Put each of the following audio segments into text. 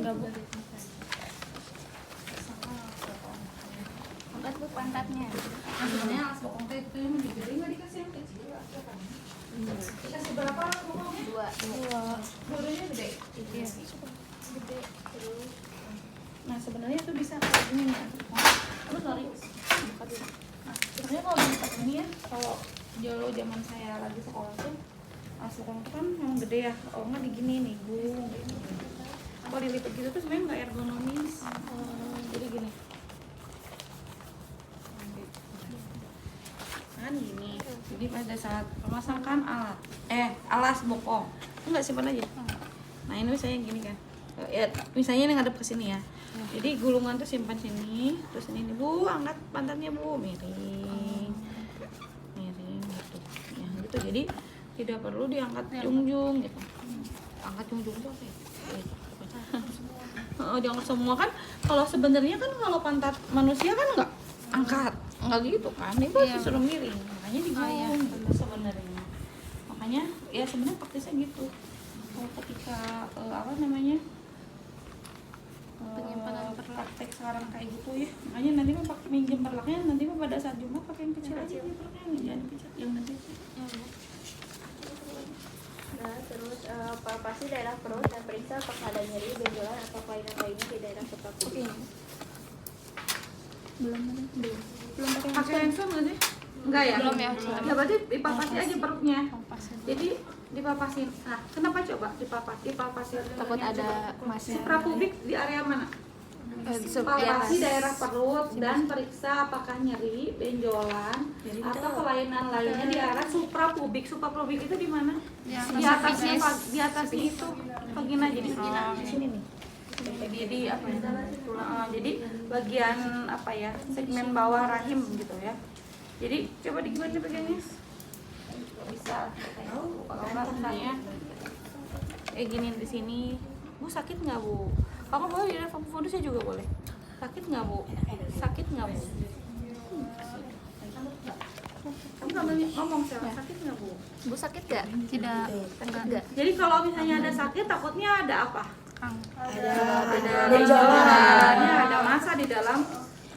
enggak Bu. Angkat Bu pantatnya. Nah, sebenarnya alas bokong teh itu yang lebih gede nggak dikasih yang kecil? Dikasih berapa bokongnya? Dua. Dua-duanya gede. Iya. Gede. Terus. Nah sebenarnya tuh bisa kayak gini nih. Terus sorry. Buka dulu. Nah sebenarnya kalau bentuk ini ya, kalau dulu zaman saya lagi sekolah tuh alas bokong tuh kan memang gede ya. Oh nggak digini nih, gung. Kalau dilipat gitu tuh sebenarnya nggak ergonomis. Jadi gini. Kan gini. Jadi pada saat memasangkan alas bokong, enggak simpan aja. Nah ini misalnya gini kan. Ya misalnya ini ngadep ke sini ya. Jadi gulungan tuh simpan sini, terus ini Bu, angkat pantatnya Bu, miring. Miring gitu. Ya gitu. Jadi tidak perlu diangkat jungjung gitu. Angkat jungjung tuh apa ya? Diangkat semua kan. Kalau sebenarnya kan kalau pantat manusia kan enggak gitu kan. Ini pasti suruh miring. Makanya digulung gitu sebenarnya. Makanya ya sebenarnya praktisnya gitu. Kalau ketika Penyimpanan perlak. praktek sekarang kayak gitu ya, makanya nanti mau pakai minjem perlaknya, nanti mau pada saat Jumat pakai yang kecil aja nih perlaknya, jangan kecil yang gede. Nah, terus palpasi daerah perut dan periksa apakah ada nyeri, benjolan atau kelainan lainnya di daerah suprapubic. Belum pakai handphone nggak sih? Enggak ya? Belum ya. Ya berarti dipalpasi aja perutnya. Jadi dipapasin. Nah, kenapa coba dipapasin? Takut ada masih Suprapubik di area mana? Palpasi daerah perut dan periksa apakah nyeri, benjolan, atau kelainan lainnya di area suprapubik. Suprapubik itu di mana? Di atasnya, di atasnya itu vagina, jadi di sini nih. Jadi apa ya? Jadi bagian apa ya? Segmen bawah rahim gitu ya. Jadi coba gimana pegangnya? Bisa. Kalau nggak misalnya gini di sini. Bu sakit nggak Bu? Kalau boleh di fundusnya juga boleh. Sakit nggak Bu? Sakit nggak Bu? Kamu sambil ngomong sakit nggak Bu? Bu sakit gak? Tidak. Enggak. Jadi kalau misalnya ada sakit, takutnya ada apa? Ada Benjolannya, ada massa di dalam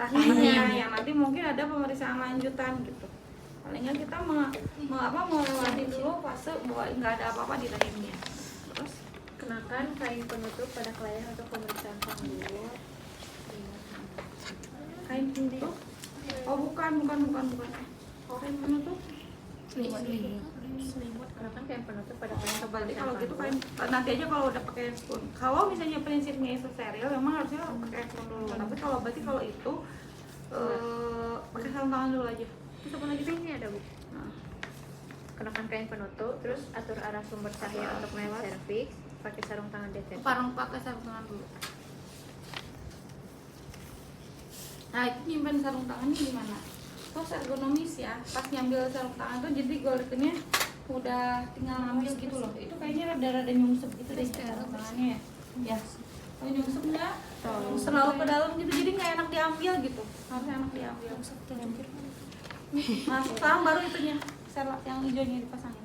rahimnya yang nanti mungkin ada pemeriksaan lanjutan gitu. Palingnya kita melewati dulu fase bahwa nggak ada apa-apa di rahimnya. Terus kenakan kain penutup pada kelainan atau pemeriksaan panggul. kain penutup? Oh bukan. Kain penutup? Selimut kenakan kain penutup pada kelainan atau Berarti pemeriksaan kalau gitu panggul. kain nanti aja kalau udah pakai spoon. Kalau misalnya prinsipnya itu steril, memang harusnya pakai spoon dulu. Tapi kalau itu pakai sarung tangan dulu aja. Terus apa lagi? Ini ada Bu. Nah. Kenakan kain penutup, terus atur arah sumber cahaya untuk melewat serviks, pakai sarung tangan deteksi. Pakai sarung tangan dulu. Nah itu nyimpan sarung tangannya di mana? Terus ergonomis ya. Pas nyambil sarung tangan tuh jadi goldennya udah tinggal ngambil gitu loh. Itu kayaknya rada-rada nyungsep gitu deh sarung tangannya ya. Ya. Kalau nyungsep enggak selalu ke dalam gitu, jadi nggak enak diambil gitu. Harusnya enak diambil. Nah sekarang baru itunya serlak yang hijaunya dipasangin.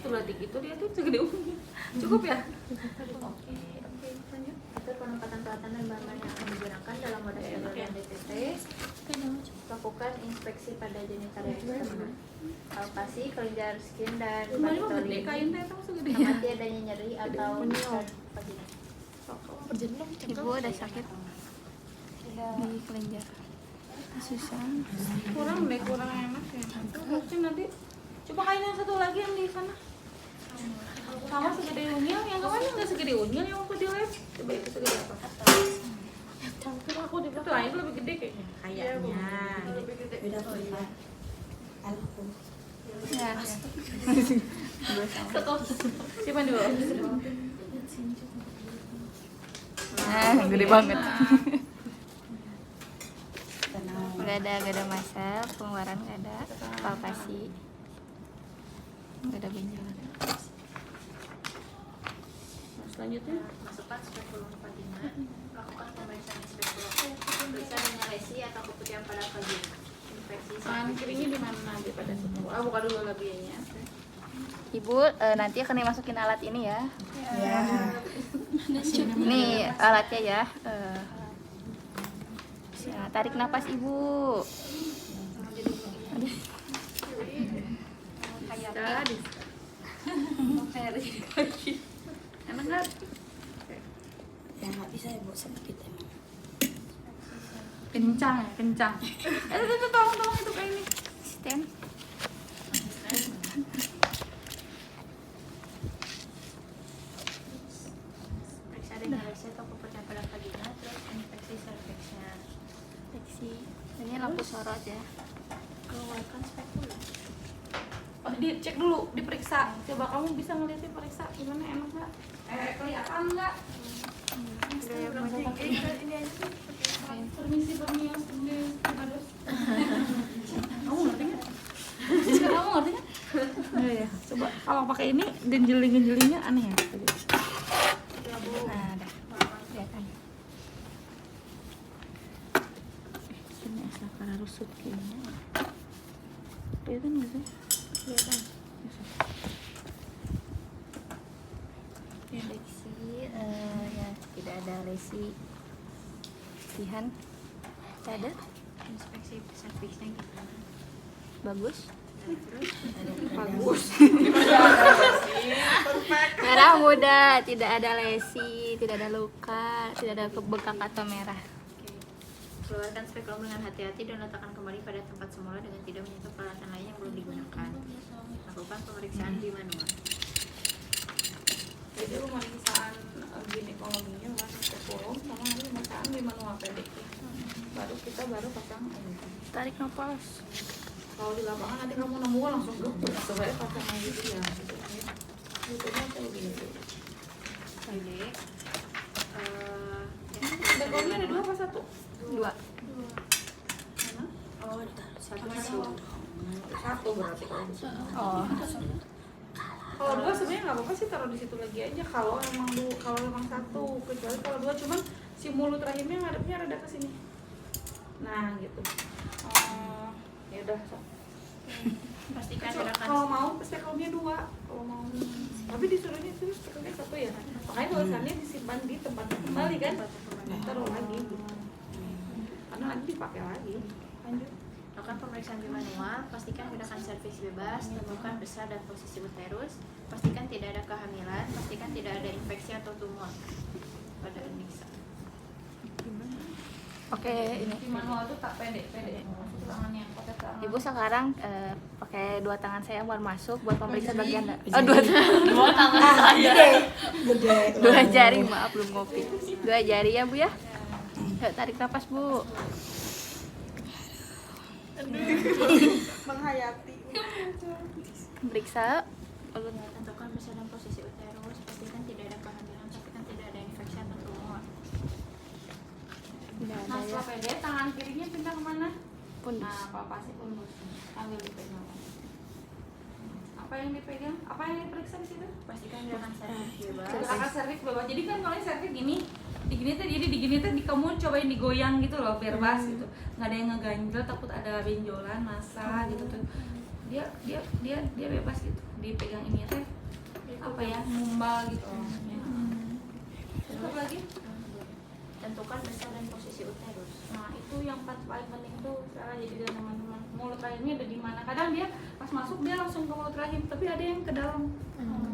Tuh berarti gitu dia tuh segede ungu. Cukup ya? Oke, lanjut. Atur penempatan peralatan dan bahan yang akan digunakan dalam wadah steril dan DTT. Lakukan inspeksi pada genitalia eksternal. Palpasi, kelenjar skin dan Cuma gede vaginal. kain teh tuh segede. Amati adanya nyeri atau besar vagina. Ibu ada sakit di kelenjar. Susah. Kurang enak ya. Mungkin nanti coba kain yang satu lagi yang di sana. Sama segede unyil, yang kemarin nggak segede unyil yang waktu di lab. Coba itu segede apa? Campur aku di belakang. Itu lebih gede kayaknya. Lebih gede. Beda ya. Ya. Simpan dulu. Gede banget. Gak ada masa, pengeluaran gak ada, palpasi, gak ada benjolan. Selanjutnya Masukkan spekulum vagina. Lakukan pemeriksaan spekulum. Periksa adanya lesi atau keputihan pada vagina. Infeksi tangan kirinya di mana nanti pada situ? Buka dulu labianya. Ibu nanti akan dimasukin alat ini ya. Nih alatnya ya. Ya, tarik napas Ibu. Enak nggak? Ya nggak bisa ya Bu, sedikit emang. Kencang ya, kencang. Itu tolong itu kayak ini. Stand. Periksa dehidrasi atau puputnya pada vagina, terus infeksi serviksnya. Seksi. Ini lampu sorot ya. Keluarkan spekula. Oh, dicek dulu, diperiksa. Coba kamu bisa ngeliatin periksa gimana, enak nggak? Kelihatan nggak? Permisi. Kamu ngerti nggak? Kamu ngerti nggak? Iya. Coba kalau pakai ini genjeling-genjelingnya aneh ya. Nah, dah. Kelihatan. Ini asal karena rusut kayaknya. Kelihatan nggak sih? Kelihatan. Infeksi, ya tidak ada lesi. Lihan. Ada? Inspeksi serviksnya gimana? Bagus. Terus Bagus. Merah muda, tidak ada lesi, tidak ada luka, tidak ada bengkak atau merah. keluarkan spekulum dengan hati-hati dan letakkan kembali pada tempat semula dengan tidak menyentuh peralatan lain yang belum digunakan. Lakukan pemeriksaan di manual. Jadi pemeriksaan ginekologinya masuk ke kolom sama nanti pemeriksaan di manual pendek. Baru pasang ini. Tarik napas. Kalau di lapangan nanti kamu nemu langsung supaya pasang lagi dia gitu ya. Itu aja begitu. Pendek. Spekulumnya ada 2 apa 1? 2. Mana? Oh, ditaruh Satu Satu berarti kalau di sini. Oh. Kalau 2 sebenarnya nggak apa-apa sih, taruh di situ lagi aja kalau emang 1, kecuali kalau 2 cuman si mulut rahimnya ngadepnya rada ke sini. Nah, gitu. Ya udah. pastikan gerakan Kalau mau spekulumnya 2, kalau mau. Tapi disuruhnya itu spekulumnya 1 ya. Makanya tulisannya disimpan di tempatnya kembali kan. Taruh lagi. Karena nanti dipakai lagi. Lanjut. Lakukan pemeriksaan di manual, pastikan gerakan serviks bebas, temukan besar dan posisi uterus, pastikan tidak ada kehamilan, pastikan tidak ada infeksi atau tumor pada aniksa. Oke, ini. Di manual tuh tak pede. Tangannya pakai tangan. Ibu sekarang pakai 2 tangan saya buat masuk buat memeriksa bagian. Jari. Oh, 2 tangan saya. Gede. 2 jari, maaf belum ngopi. 2 jari ya Bu ya. Yuk, tarik napas Bu. Menghayati. Periksa. Tentukan besar dan posisi uterus, pastikan tidak ada kehamilan, pastikan tidak ada infeksi atau tumor. Tidak ada Nah, ya. setelah pede, tangan kirinya pindah kemana? Pundus. Nah, palpasi pundus. Ambil dipegang. Apa yang dipegang? Apa yang diperiksa di situ? Pastikan gerakan serviks bebas. Gerakan serviks bawah. Jadi kan kalau serviks gini, digini tuh kamu cobain digoyang gitu loh biar pas gitu. Nggak ada yang ngeganjel, takut ada benjolan, masa gitu tuh. Dia bebas gitu. Dipegang ini teh apa ya? Mumbal gitu. Ya. Terus apa lagi? Tentukan besar dan posisi uterus. Nah, itu yang paling penting tuh cara jadi teman-teman. Mulut rahimnya ada di mana? Kadang dia pas masuk dia langsung ke mulut rahim, tapi ada yang ke dalam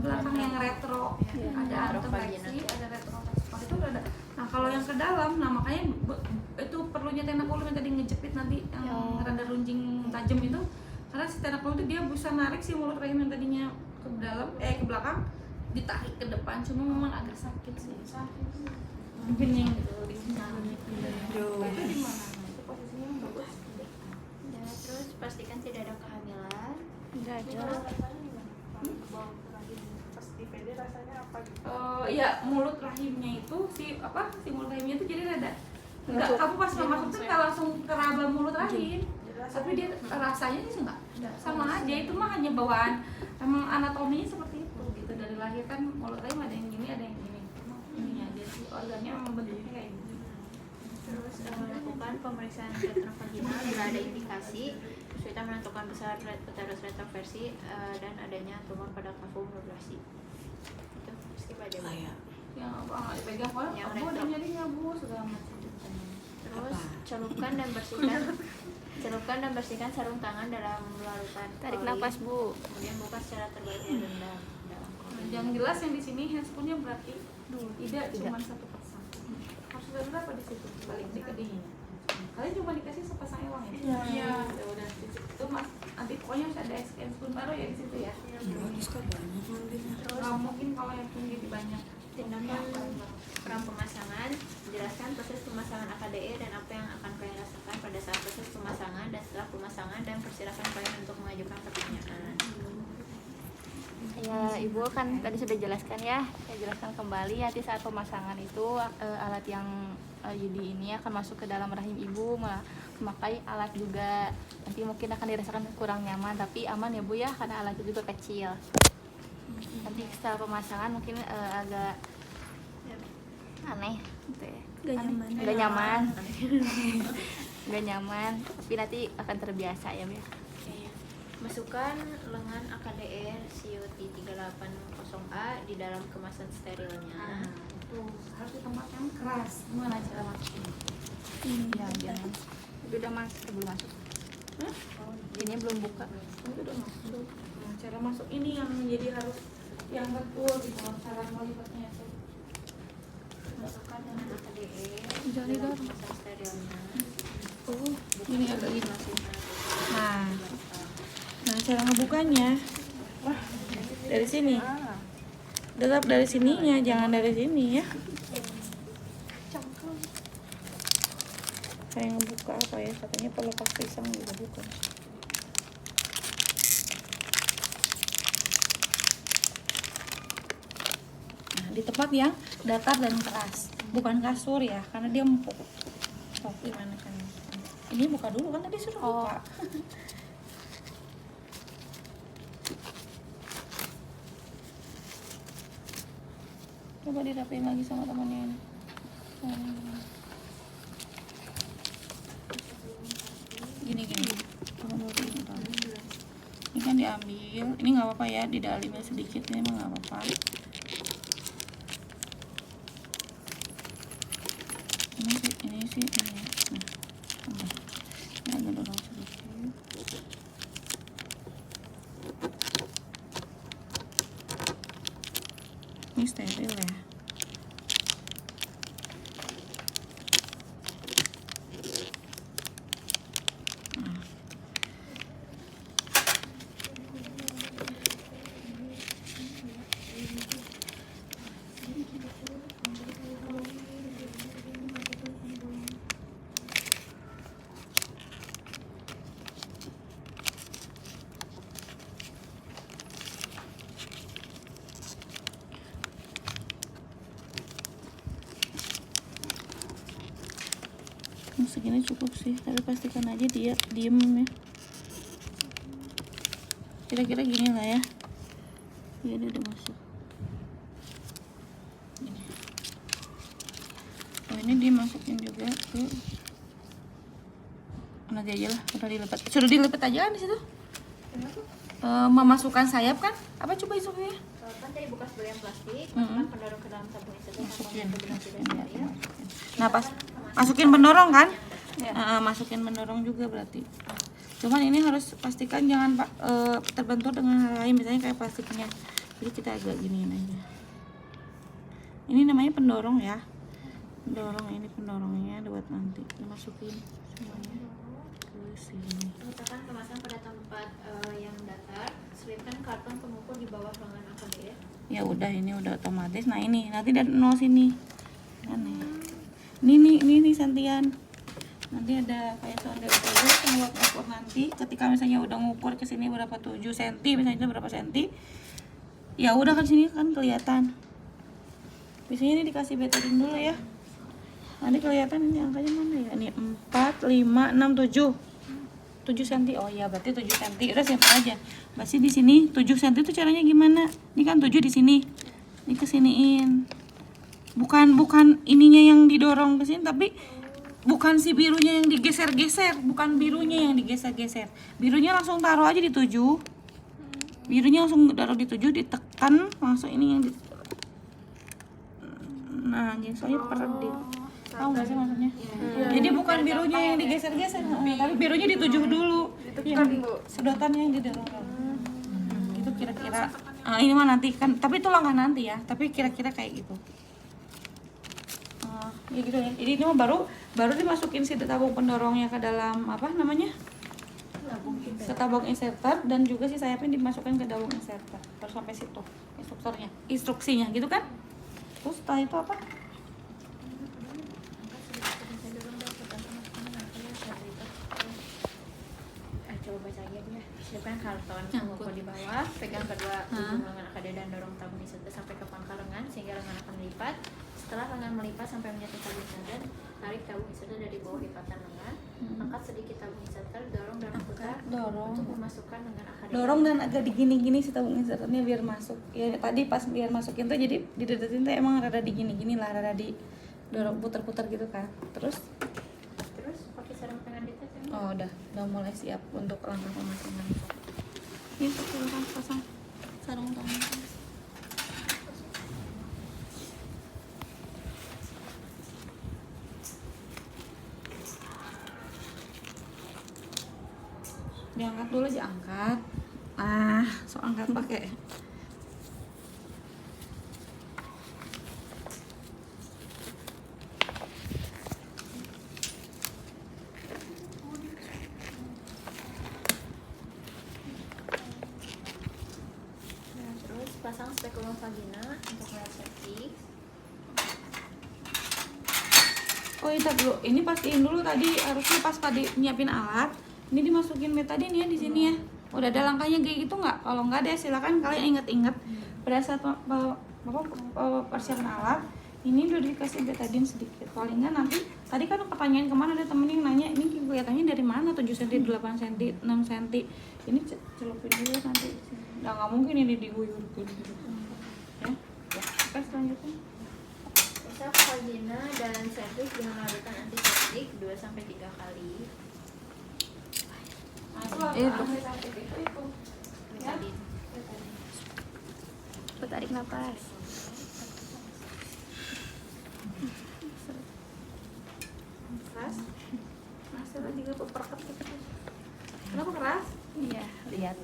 belakang yang retro. Ada antrofleksi, ada retrofleksi. Pas itu udah ada. Nah, kalau yang ke dalam, nah makanya itu perlunya tenakulum yang tadi ngejepit nanti yang rada runcing tajam itu. Karena si tenakulum itu dia bisa narik si mulut rahim yang tadinya ke dalam ke belakang ditarik ke depan, cuma memang agak sakit sih. Bening gitu di sana. Itu di mana? Itu posisinya yang bagus. Dan terus pastikan tidak ada kehamilan. Tidak ada. Ya mulut rahimnya itu si mulut rahimnya itu jadi rada enggak, kamu pas masuk tuh nggak langsung keraba mulut rahim, tapi dia rasanya sih enggak sama aja, itu mah hanya bawaan, emang anatominya seperti itu gitu, dari lahir kan mulut rahim ada yang gini ada yang gini, ini aja sih organnya emang bentuknya kayak gini. Terus melakukan pemeriksaan retrovaginal bila ada indikasi kesulitan menentukan besar uterus retroversi, dan adanya tumor pada kafum vibrasi. Itu skip aja Bu. Yang apa dipegang kok? Yang Kamu retro. udah nyarinya Bu segala macam. Terus celupkan dan bersihkan sarung tangan dalam larutan Tarik oli. nafas Bu. Kemudian buka secara terbaik dan rendam dalam kopi. Yang jelas yang di sini handspoonnya berarti tidak cuma satu pasang. Harus ada berapa di situ? Balik di kedinginan. Kalian cuma dikasih sepasang ewang ya? Iya. Ya udah di situ mas. Nanti pokoknya harus ada handspoon baru ya di situ ya. Bagus kok banyak ngambilnya. Nggak mungkin kalau yang punya jadi banyak. Tindakan pemasangan, jelaskan proses pemasangan AKDE dan apa yang akan kalian rasakan pada saat proses pemasangan dan setelah pemasangan, dan persilakan kalian untuk mengajukan pertanyaan. Ya, Ibu kan tadi sudah jelaskan ya. Saya jelaskan kembali nanti saat pemasangan itu alat yang Yudi ini akan masuk ke dalam rahim Ibu, memakai alat juga. Nanti mungkin akan dirasakan kurang nyaman, tapi aman ya Bu ya, karena alatnya juga kecil. Nanti setelah pemasangan mungkin agak aneh gitu ya. Gak nyaman. Gak nyaman, tapi nanti akan terbiasa ya Bu ya. Masukkan lengan AKDE CUT 380A di dalam kemasan sterilnya. Tuh harus di tempat yang keras. Gimana cara masuknya? Ya, jangan. Udah masuk, belum masuk. Ini belum buka. Itu udah masuk. Nah, cara masuk ini yang jadi harus yang betul gitu loh, cara melibatnya tuh. Masukkan lengan AKDE Jangan di dalam didorong. kemasan sterilnya. Oh, Ini agak gini maksudnya. Nah, cara ngebukanya dari sini. Tetap dari sininya, jangan dari sini ya. Kayak ngebuka apa ya? Katanya pelepas pisang juga bukan. Nah, di tempat yang datar dan keras, bukan kasur ya, karena dia empuk. Oh, gimana kan? Ini buka dulu kan tadi suruh buka. Coba dirapiin lagi sama temannya ini. Gini. Tolong dulu gini, tolong. Ini kan diambil, ini nggak apa-apa ya, didalimnya sedikit, ini emang nggak apa-apa. Ini sih. Nah, agak dorong sedikit. Ini steril ya. Segini cukup sih, tapi pastikan aja dia diem ya. Kira-kira gini lah ya. Iya, dia udah masuk. Gini. Oh, ini dimasukin juga ke nanti aja lah, udah dilipat. Sudah dilipat aja kan di situ? Memasukkan sayap kan? Apa coba instruksinya? Kan tadi buka sebagian plastik, masukkan pendorong ke dalam tabung insulin Masukin. tanpa tidak steril. Nah, pas masukin pendorong kan? Masukin pendorong juga berarti. Cuman ini harus pastikan jangan terbentur dengan hal lain, misalnya kayak plastiknya. Jadi kita agak giniin aja. Ini namanya pendorong ya. Pendorong, ini pendorongnya buat nanti dimasukin semuanya ke sini. Letakkan kemasan pada tempat yang datar. Selipkan karton pengukur di bawah lengan AKDE. Ya udah, ini udah otomatis. Nah, ini nanti dari nol sini. Aneh. Ini Santian. Nanti ada kayak sondel dulu buat ngukur nanti. Ketika misalnya udah ngukur ke sini berapa 7 cm, misalnya berapa senti. Ya udah kan sini kan kelihatan. Biasanya ini dikasih betadine dulu ya. Nanti kelihatan ini angkanya mana ya? Ini 4, 5, 6, 7 cm. Oh iya, berarti 7 cm. Udah simpan aja. Berarti di sini 7 cm itu caranya gimana? Ini kan 7 di sini. Ini kesiniin. Bukan ininya yang didorong ke sini, tapi bukan si birunya yang digeser-geser, bukan birunya yang digeser-geser. Birunya langsung taruh aja di 7. Birunya langsung taruh di 7, ditekan langsung ini yang di. Nah, jadi soalnya peredit. Tahu nggak sih maksudnya? Jadi bukan birunya yang digeser-geser, tapi birunya di 7 dulu. Yang sedotannya yang didorong. Itu kira-kira. Ini mah nanti kan, tapi itu langkah nanti ya. Tapi kira-kira kayak gitu. Ya gitu ya. Jadi ini mah baru dimasukin si tabung pendorongnya ke dalam apa namanya? Ke tabung inserter, dan juga si sayapnya dimasukkan ke tabung inserter. Baru sampai situ instruksinya gitu kan? Terus setelah itu apa? Coba baca lagi ya. Siapkan karton pengukur di bawah, pegang kedua ujung lengan akade dan dorong tabung inserter sampai ke pangkal lengan sehingga lengan akan melipat. Setelah lengan melipat sampai menyentuh tabung inserter, tarik tabung inserter dari bawah lipatan lengan. Angkat sedikit tabung inserter, dorong dan putar untuk memasukkan lengan akade. Dorong dan agak digini-gini si tabung inserternya biar masuk. Ya tadi pas biar masukin tuh jadi dideketin tuh emang rada digini-gini lah, rada di dorong putar-putar gitu kan. Terus pakai sarung tangan dites ya. oh udah mulai siap untuk langkah pemasangan. Ini silakan pasang sarung tangan. Diangkat dulu aja, angkat. So angkat pakai. Terus pasang spekulum vagina untuk melihat cervix. Oh iya dulu, ini pastiin dulu tadi, harusnya pas tadi nyiapin alat, ini dimasukin betadine ya di sini ya. Udah ada langkahnya kayak gitu nggak? Kalau nggak ada silakan kalian inget-inget pada saat persiapan alat, ini udah dikasih betadine sedikit. Paling nggak nanti, tadi kan pertanyaan kemana ada temen yang nanya, ini kelihatannya dari mana 7 cm, 8 cm, 6 cm. Ini celupin dulu nanti. Nah nggak mungkin ini diguyur-guyur gitu. Ya, oke selanjutnya. Usap vagina dan cervix dengan melakukan antiseptik 2-3 kali. Itu. Betadine. Tarik nafas. Keras. Masih juga perket gitu. Kenapa keras? Iya, lihat.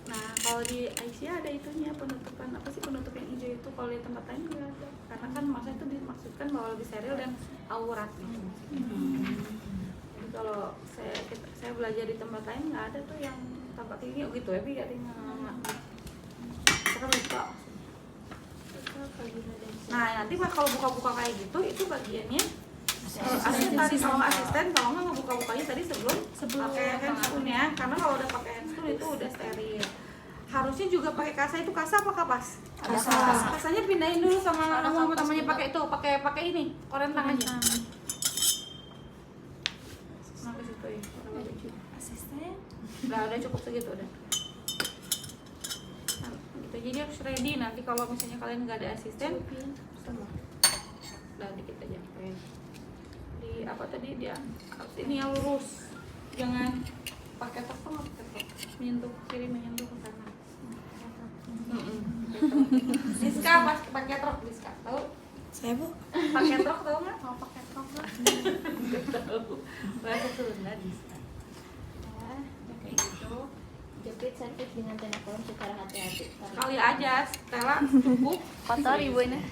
Nah, kalau di ICU ada itunya penutupan, apa sih penutup yang hijau itu, kalau di tempat lain nggak ada. Karena kan masa itu dimaksudkan bahwa lebih steril dan aurat gitu. Jadi kalau saya belajar di tempat lain nggak ada tuh yang tempat ini gitu ya, tapi ada yang nggak. Saya lupa. Nah, nanti pas kalau buka-buka kayak gitu, itu bagiannya asisten tadi, kalau nggak asisten, kalau nggak ngebuka-bukanya tadi sebelum pakai handscoon ya, karena kalau udah pakai handscoon itu udah steril. Harusnya juga pakai kasa, itu kasa apa kapas? Kasanya pindahin dulu sama temannya pakai itu, pakai ini, korem tangannya. Nah, ke situ ya. Asisten. Udah cukup segitu udah. Nah, gitu. Jadi harus ready nanti kalau misalnya kalian nggak ada asisten, sama. Udah dikit aja. Di apa tadi dia? Ini yang lurus. Jangan pakai tok sama menyentuh kiri, menyentuh ke kanan. Diska pas pakai truk, Diska tahu? Saya bu. Pakai truk tahu nggak? Mau pakai truk nggak? Bahasa Sunda Diska. Ya, kayak gitu. Jepit cervix dengan tenokolom secara hati-hati. Kali aja, Stella cukup. Kotor ibu ini.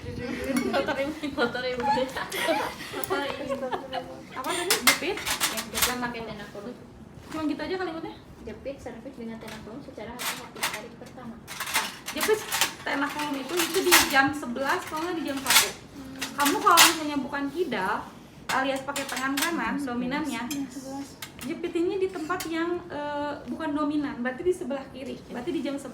Kotor ibu. Apa tadi? Jepit? Ya, jepit pakai tenokolom. Cuma gitu aja kalimatnya. Jepit cervix dengan tenokolom secara hati-hati. Tarik pertama. Jepit tenokolom itu di jam 11 kalau nggak di jam 1. Kamu kalau misalnya bukan kidal alias pakai tangan kanan dominannya, jepitinnya di tempat yang bukan dominan, berarti di sebelah kiri, berarti di jam 11.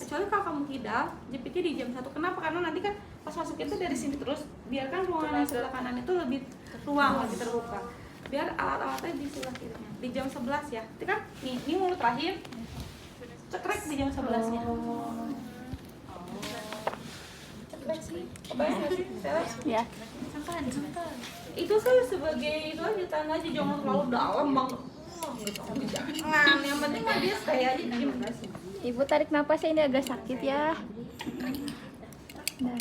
Kecuali kalau kamu kidal, jepitnya di jam 1. Kenapa? Karena nanti kan pas masukin itu dari sini terus, biarkan ruangan yang sebelah kanan itu lebih lebih terbuka. Biar alat-alatnya di sebelah kirinya, di jam 11 ya. Itu kan ini mulut rahim, cekrek di jam 11-nya. Kebayang nggak sih? Sales? Ya. Itu saya sebagai itu aja tanda aja, jangan terlalu dalam banget. Jangan, yang penting mah dia stay aja di gimana sih? Ibu tarik nafasnya, ini agak sakit ya. Nah,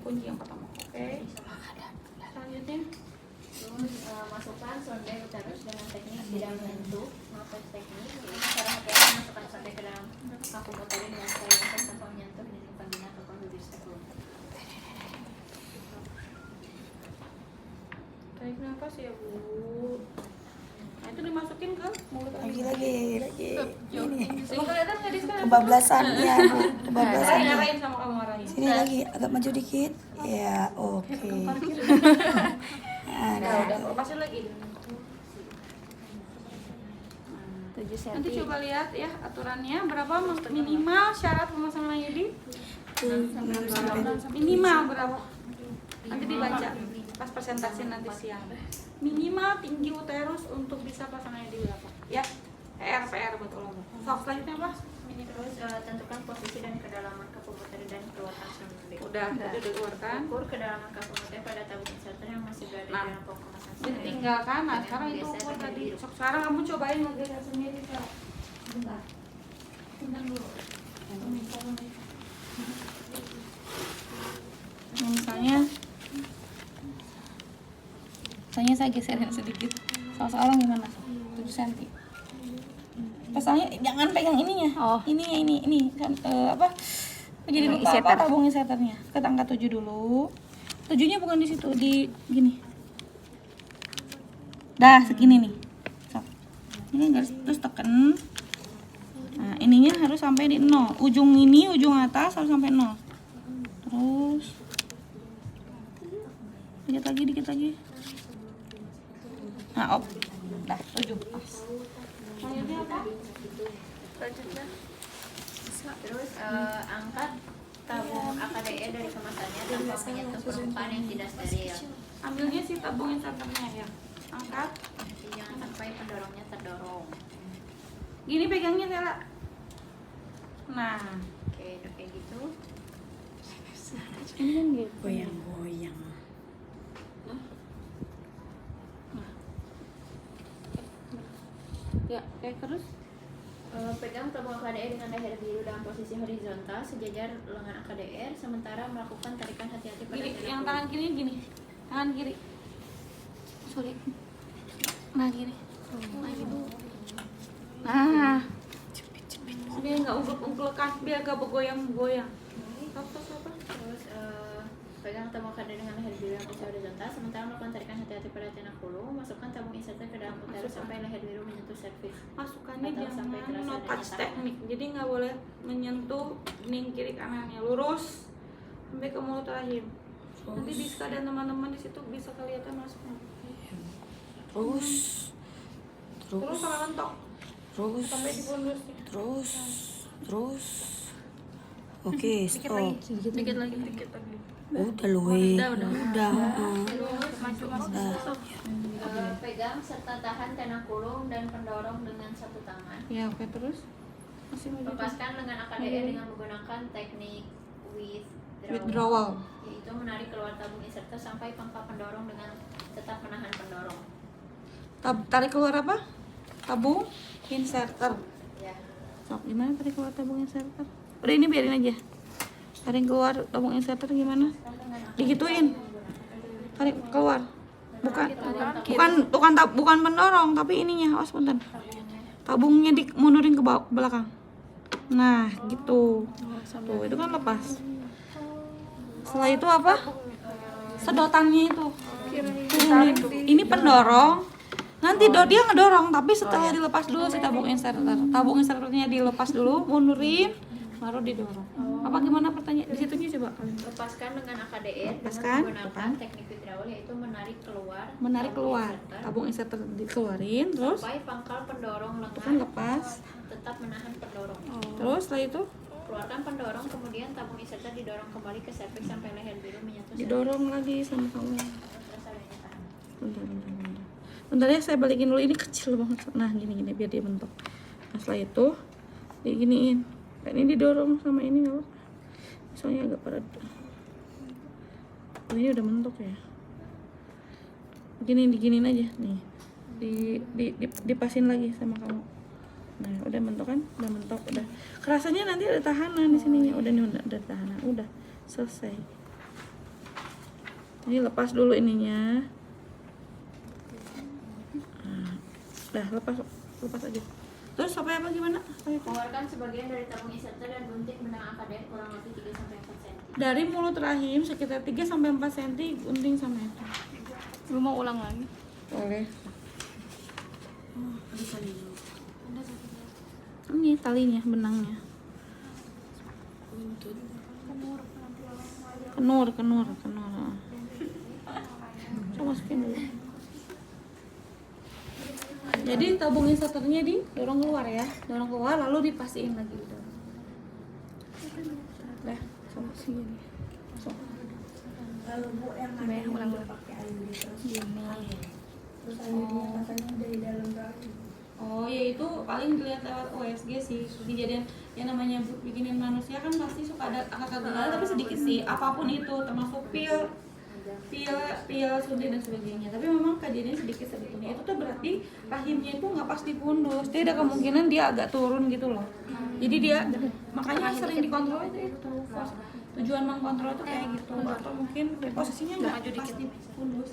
Kunci yang pertama. Oke. Selanjutnya. Terus masukkan sonde uterus dengan teknik tidak menyentuh maupun teknik. Ini cara hati-hati masukkan sonde ke dalam vakum uterus dengan cara yang tanpa menyentuh dinding vagina atau bibir spekulum. Tarik nafas ya Bu. Nah itu dimasukin ke mulut Lagi. Ini Mau kelihatan nggak di sekarang? kebablasan ya Bu, kebablasan. Ngarahin sama kamu ngarahin. Sini lagi, agak maju dikit. Ya, oke. Udah lepasin lagi. 7 cm. Nanti coba lihat ya aturannya berapa minimal syarat pemasangan IUD. Minimal berapa? Nanti dibaca pas presentasi nanti siang. Minimal tinggi uterus untuk bisa pasang IUD berapa? Ya. PR betul loh. Sok selanjutnya apa? Terus tentukan posisi dan kedalaman vakum uterus dan keluarkan sonde. Udah dikeluarkan. Ukur kedalaman vakum uterus pada tabung inserter yang masih berada di dalam vakum kemasan sonde. Ditinggalkan. Nah sekarang itu ukur tadi. Sok sekarang kamu cobain ngegeser sendiri Sarah. Bentar. Bentar dulu. Misalnya saya geserin sedikit. Soal-soal gimana? 7 cm. Pasangnya jangan pegang ininya. Oh. Ini kan apa? Jadi lupa Inserter. apa tabung inserternya. Ke angka 7 dulu. 7-nya bukan di situ, di gini. Dah, segini nih. Sok. Ini garis terus tekan. Nah, ininya harus sampai di 0. Ujung ini, ujung atas harus sampai 0. Terus dikit lagi. Nah, op. Dah, 7. Selanjutnya apa? Terus angkat tabung AKDE dari kemasannya tanpa menyentuh permukaan yang tidak steril. Ambilnya si tabung inserternya ya. Angkat. Jadi jangan sampai pendorongnya terdorong. Gini pegangnya Tela. Nah, Oke, udah kayak gitu. ini kan gitu. Goyang-goyang. Ya, terus Pegang tabung AKDR dengan leher biru dalam posisi horizontal sejajar lengan AKDR, sementara melakukan tarikan hati-hati pada gini, tendang yang punggung. tangan kiri gini. Tangan kiri. Sorry. Nah, gini. Nah, gitu. Nah. Biar nggak ungklek-ungklekan, biar nggak bergoyang-goyang. Apa? Terus pegang tabung AKDR dengan leher biru dalam posisi horizontal, sementara melakukan tarikan hati-hati pada tendang punggung. Masukkan tabung inserter ke dalam uterus sampai leher biru menyentuh serviks. Masukannya Atau sampai jangan terasa no touch adanya teknik. Jadi nggak boleh menyentuh dinding kiri kanannya. Lurus sampai ke mulut rahim. Nanti Diska dan teman-teman di situ bisa kelihatan masuknya. Terus Terus sama mentok sampai di pundusnya. terus. Oke, stop. Dikit lagi. Udah luwe. Udah. Pegang serta tahan tendang kulung dan pendorong dengan satu tangan. Ya, oke, terus masih mau Lepaskan lengan AKDR dengan menggunakan teknik withdrawal. yaitu menarik keluar tabung inserter sampai pangkal pendorong dengan tetap menahan pendorong. Tarik keluar apa? Tabung inserter. Ya. Sok, gimana tarik keluar tabung inserter? Udah, ini biarin aja. Tarik keluar tabung inserter gimana? Digituin. Tarik keluar. Bukan pendorong, tapi ininya. Awas bentar. Tabungnya mundurin ke belakang. Nah, gitu. Tuh, itu kan lepas. Setelah itu apa? Sedotannya itu. Turunin. Ini pendorong. Nanti dia ngedorong, tapi setelah dilepas dulu si tabung inserter. Tabung inserternya dilepas dulu, mundurin, baru didorong. Apa gimana pertanyaan? Di situnya coba. Lepaskan lengan AKDR Lepaskan, dengan menggunakan teknik withdrawal yaitu menarik keluar Tabung inserter dikeluarin, terus sampai pangkal pendorong itu kan lengan lepas. tetap menahan pendorong. Terus setelah itu Keluarkan pendorong, kemudian tabung inserter didorong kembali ke serviks sampai leher biru menyentuh serviks. didorong lagi sama kamu. Terus adanya tahan. Bentar ya, saya balikin dulu, ini kecil banget. Nah, gini biar dia bentuk. Nah, setelah itu diginiin. Ini didorong sama ini nggak apa-apa. Soalnya agak pada. Ini udah mentok ya. Gini diginin aja nih. Dipasin lagi sama kamu. Nah, udah mentok kan? Udah mentok, udah. Kerasanya nanti ada tahanan di sininya. Udah nih, udah tahanan. Udah selesai. Ini lepas dulu ininya. Nah, udah lepas aja. Terus sampai apa gimana? Keluarkan sebagian dari tabung inserter dan gunting benang akadem kurang lebih 3-4 cm. Dari mulut rahim sekitar 3-4 cm gunting sama itu. Lu mau ulang lagi? Boleh. Ada tali dulu. Ini talinya, benangnya. Buntut. Kenur. Coba masukin dulu. Jadi tabung inserternya didorong keluar ya, dorong keluar lalu dipastiin lagi udah. Dah, sama sini. So. Kalau Bu yang Coba ya, ulang dulu. pakai ayudi terus Gini. terus ayudinya katanya dari dalam rahim. Oh ya itu paling dilihat lewat USG sih. Kejadian yang namanya bikinin manusia kan pasti suka ada angka kegagalan tapi sedikit sih. Apapun itu termasuk pil suntik dan sebagainya. Tapi memang kejadiannya sedikit sebetulnya. Itu tuh berarti rahimnya itu nggak pas dipundus. Dia ada kemungkinan dia agak turun gitu loh. Jadi dia makanya sering dikontrol itu. Tujuan mengkontrol itu kayak gitu. Atau mungkin posisinya nggak pas dipundus.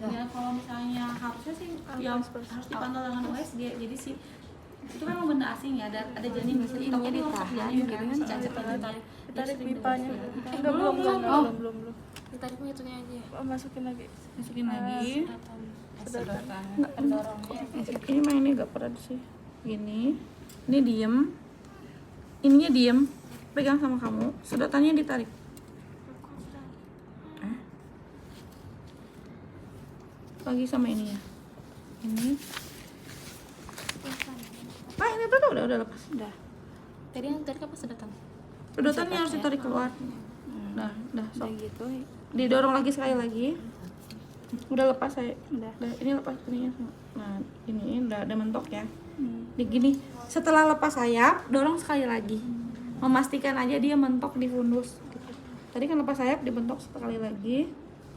Ya kalau misalnya harusnya sih yang harus dipantau dengan USG. Jadi sih itu kan benda asing ya, ada janin di situ. Tapi dia masuk janin kan, si cacat itu Tarik pipanya. belum. Tarik ngitungnya aja. Masukin lagi. Sedotan Enggak, pendorongnya. ini mah ini agak berat sih. Gini. Ini diem. Ininya diem. Pegang sama kamu. Sedotannya ditarik. Lagi sama ini ya. Ini. Ini tuh udah lepas. Udah. Tadi yang tarik apa sedotan? Sedotannya harus ditarik keluar. Dah, sok. Kayak gitu. Didorong lagi sekali lagi. Udah lepas saya. Udah. Ini lepas ininya. Nah, ini udah ada mentok ya. Di gini. Setelah lepas sayap, dorong sekali lagi. Memastikan aja dia mentok di fundus. Gitu. Tadi kan lepas sayap dibentok sekali lagi.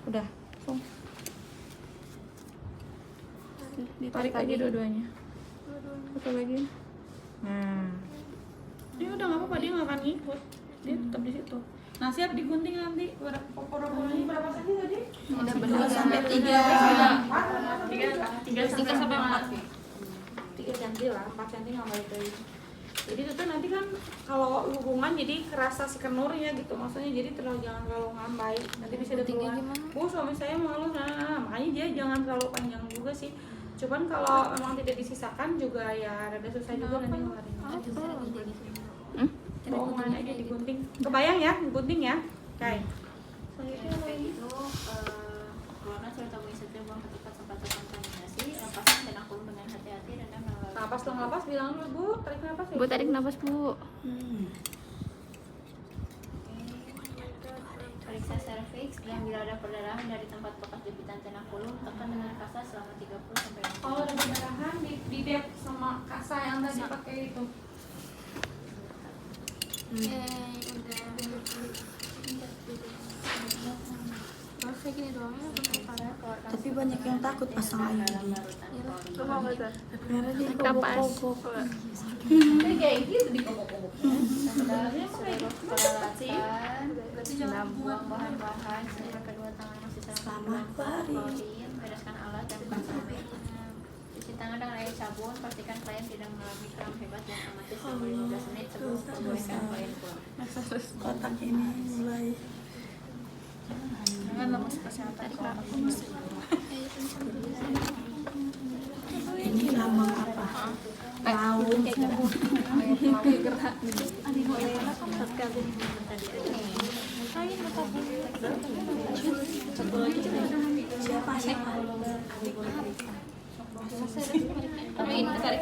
Udah. Langsung. Tarik aja dua-duanya. Satu lagi. Nah. Ini udah nggak apa-apa, dia nggak akan ngikut. Dia tetap di situ. Nah, siap digunting nanti. Poro-poronya berapa cm tadi? Udah benar sampai 3 sampai 4. 3 cm lah, 4 cm nggak balik lagi. Jadi itu tuh nanti kan kalau hubungan jadi kerasa si kenurnya gitu, maksudnya jadi jangan terlalu ngambai, nanti bisa ada keluar. Bu, suami saya malu, makanya dia jangan terlalu panjang juga sih. Cuman kalau memang tidak disisakan juga ya rada susah juga nanti ngeluarin. Bohongan aja digunting. Kebayang ya, gunting ya, kayak. Selanjutnya kayak gitu, keluarkan surat tabung inserter buang ke tempat sempat terkontaminasi, lepaskan dan akulum dengan hati-hati dan melalui. Napas dong, napas bilang dulu Bu, tarik napas ya. Bu, tarik napas Bu. Periksa serviks dan bila ada perdarahan dari tempat bekas jepitan tenakulum, tekan dengan kasa selama 30 sampai 60 Kalau ada perdarahan di dep sama kasa yang tadi pakai itu. Tapi banyak yang takut pasang ayudi. Karena dia Napas. Jadi kayak gitu dikobok-kobok. Sebenarnya seluruh peralatan dan buang bahan-bahan sehingga kedua tangan masih Selamat pagi. bereskan alat dan konsumen. Cuci tangan dengan air sabun, pastikan klien tidak mengalami kram hebat dan amati selama 15 menit sebelum perbolehkan klien pulang. kotak ini mulai Jangan lepas kesehatan ini lambang apa? Laut. Tapi ini tarik